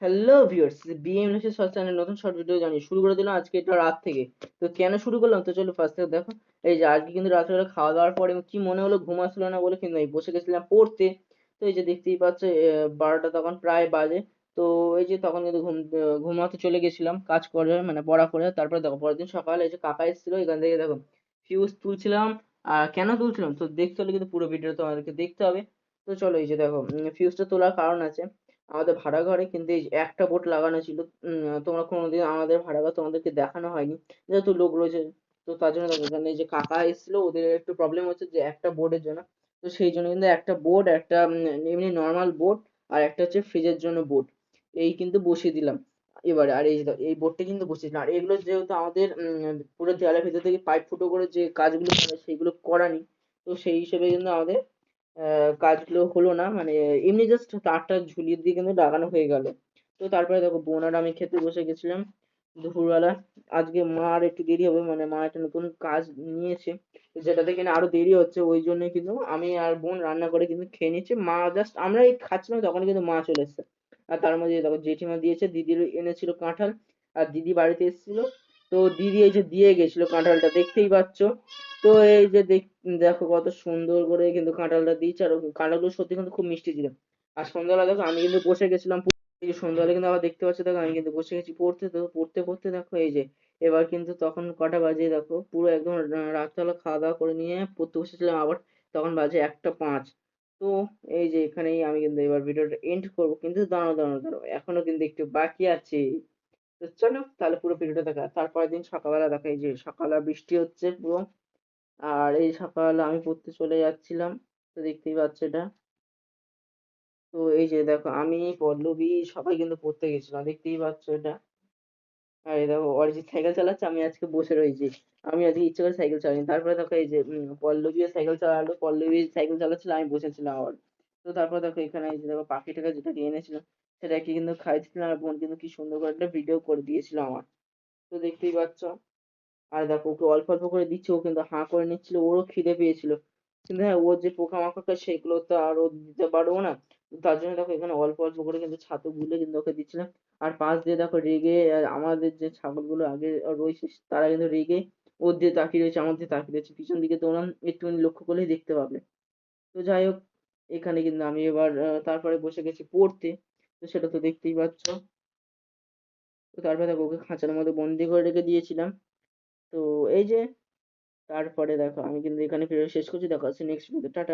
Hello viewers, BMS first channel নতুন short video জানিয়ে শুরু করে দিলাম আজকে এটা রাত থেকে। তো কেন শুরু করলাম তো চলো ফার্স্ট থেকে দেখো। এই যে আজকে কিন্তু রাত্রেবেলা খাওয়া দাওয়ার পরে কি মনে হলো ঘুম আসলো না বলে কিন্তু আমি বসে গেছিলাম পড়তে। তো এই যে দেখতেই পাচ্ছ 12টা তখন প্রায় বাজে। তো এই যে তখন কিন্তু ঘুমাতে চলে গেছিলাম কাজ করে মানে পড়া করে। তারপরে দেখো পরের দিন সকালে এই যে কাকা এসেছিল এখান থেকে দেখো ফিউজ তুলছিলাম। আর কেন তুলছিলাম তো দেখতে হলে কিন্তু পুরো ভিডিও তোমাদেরকে দেখতে হবে। তো চলো এই যে দেখো ফিউজটা তোলার কারণ আছে। আমাদের ভাড়া ঘরে কিন্তু এই একটা বোর্ড লাগানো ছিল। তোমরা কোনোদিন আমাদের ভাড়া ঘর তোমাদেরকে দেখানো হয়নি যেহেতু লোক রয়েছে। তো তার জন্য দেখো এখানে এই যে কাকা এসেছিল ওদের একটু প্রবলেম হচ্ছে যে একটা বোর্ডের জন্য। তো সেই জন্য কিন্তু একটা বোর্ড একটা এমনি নর্মাল বোর্ড আর একটা হচ্ছে ফ্রিজের জন্য বোর্ড এই কিন্তু বসিয়ে দিলাম এবারে। আর এই যে দেখো, এই বোর্ডটা কিন্তু বসিয়ে দিলাম আর এগুলো যেহেতু আমাদের পুরো দেওয়ালের ভিতর থেকে পাইপ ফুটো করে যে কাজগুলো করে সেগুলো করানি। তো সেই হিসেবে কিন্তু আমাদের কাজগুলো হলো না মানে এমনি জাস্ট তারটা ঝুলিয়ে দিয়ে কিন্তু লাগানো হয়ে গেল। তো তারপরে দেখো বোন আর আমি খেতে বসে গেছিলাম দুপুরবেলা। আজকে মার একটু দেরি হবে মানে মা একটা নতুন কাজ নিয়েছে যেটাতে কিনা আরো দেরি হচ্ছে ওই জন্য কিন্তু আমি আর বোন রান্না করে কিন্তু খেয়ে নিচ্ছি। মা জাস্ট আমরা এই খাচ্ছিলাম তখন কিন্তু মা চলে এসেছে। আর তার মধ্যে দেখো জেঠিমা দিয়েছে দিদির এনেছিল কাঁঠাল আর দিদি বাড়িতে এসেছিল। তো দিদি এই যে দিয়ে গেছিল কাঁঠালটা দেখতেই পাচ্ছ। তো এই যে দেখো কত সুন্দর করে কিন্তু কাঁঠালটা দিয়েছে আর কাঁঠালগুলো সত্যি কিন্তু খুব মিষ্টি ছিল। আর সন্ধ্যাবেলা দেখো আমি কিন্তু বসে গেছিলাম এই যে সন্ধ্যাবেলা কিন্তু আবার দেখতে পাচ্ছ দেখো আমি কিন্তু বসে গেছি পড়তে। তো পড়তে পড়তে দেখো এই যে এবার কিন্তু তখন কটা বাজে দেখো পুরো একদম রাতবেলা খাওয়া দাওয়া করে নিয়ে পড়তে বসেছিলাম আবার তখন বাজে 1টা 5। তো এই যে এখানেই আমি কিন্তু এবার ভিডিওটা এন্ড করবো কিন্তু দাঁড়াও দাঁড়াও দাঁড়াও এখনো কিন্তু একটু বাকি আছে। তো চলো তাহলে পুরো ভিডিওটা দেখা তারপরের দিন সকালবেলা দেখা এই যে সকালে বৃষ্টি হচ্ছে পুরো। আর এই সকালে আমি পড়তে চলে যাচ্ছিলাম। তো দেখতেই পাচ্ছ এটা। তো এই যে দেখো আমি পল্লবী সবাই কিন্তু পড়তে গেছিলাম দেখতেই পাচ্ছ এটা। আর এই দেখো অরিজিৎ সাইকেল চালাচ্ছে আমি আজকে বসে রয়েছি। আমি আজকে ইচ্ছে করে সাইকেল চালাইনি। তারপরে দেখো এই যে পল্লবী সাইকেল চালালো পল্লবী সাইকেল চালাচ্ছিল আমি বসেছিলাম আবার। তো তারপর দেখো এখানে এই যে দেখো পাখিটাকে যেটাকে এনেছিলাম সেটাকে কিন্তু খাইয়েছিলাম আর বোন কিন্তু কি সুন্দর করে একটা ভিডিও করে দিয়েছিল আমার। তো দেখতেই পাচ্ছ। আর দেখো ওকে অল্প অল্প করে দিচ্ছে ও কিন্তু হাঁ করে নিচ্ছিল ওরও খিদে পেয়েছিল। কিন্তু হ্যাঁ ওর যে পোকামাকড় খায় সেগুলো তো আর ও দিতে পারবো না। তো তার জন্য দেখো এখানে অল্প অল্প করে কিন্তু ছাতু গুলে কিন্তু ওকে দিচ্ছিলাম। আর পাশ দিয়ে দেখো রেগে আমাদের যে ছাগলগুলো আগে রয়েছে তারা কিন্তু রেগে ওর দিয়ে তাকিয়ে রয়েছে আমার দিয়ে তাকিয়ে রয়েছে পিছন দিকে তোমরা একটুখানি লক্ষ্য করলেই দেখতে পাবে। তো যাই হোক এখানে কিন্তু আমি এবার তারপরে বসে গেছি পড়তে। তো সেটা তো দেখতেই পাচ্ছ। তো তারপরে দেখো ওকে খাঁচার মধ্যে বন্দি করে রেখে দিয়েছিলাম। তো এই যে তারপরে দেখো আমি কিন্তু এখানে ভিডিও শেষ করছি দেখা হচ্ছে নেক্সট ভিডিও টাটা।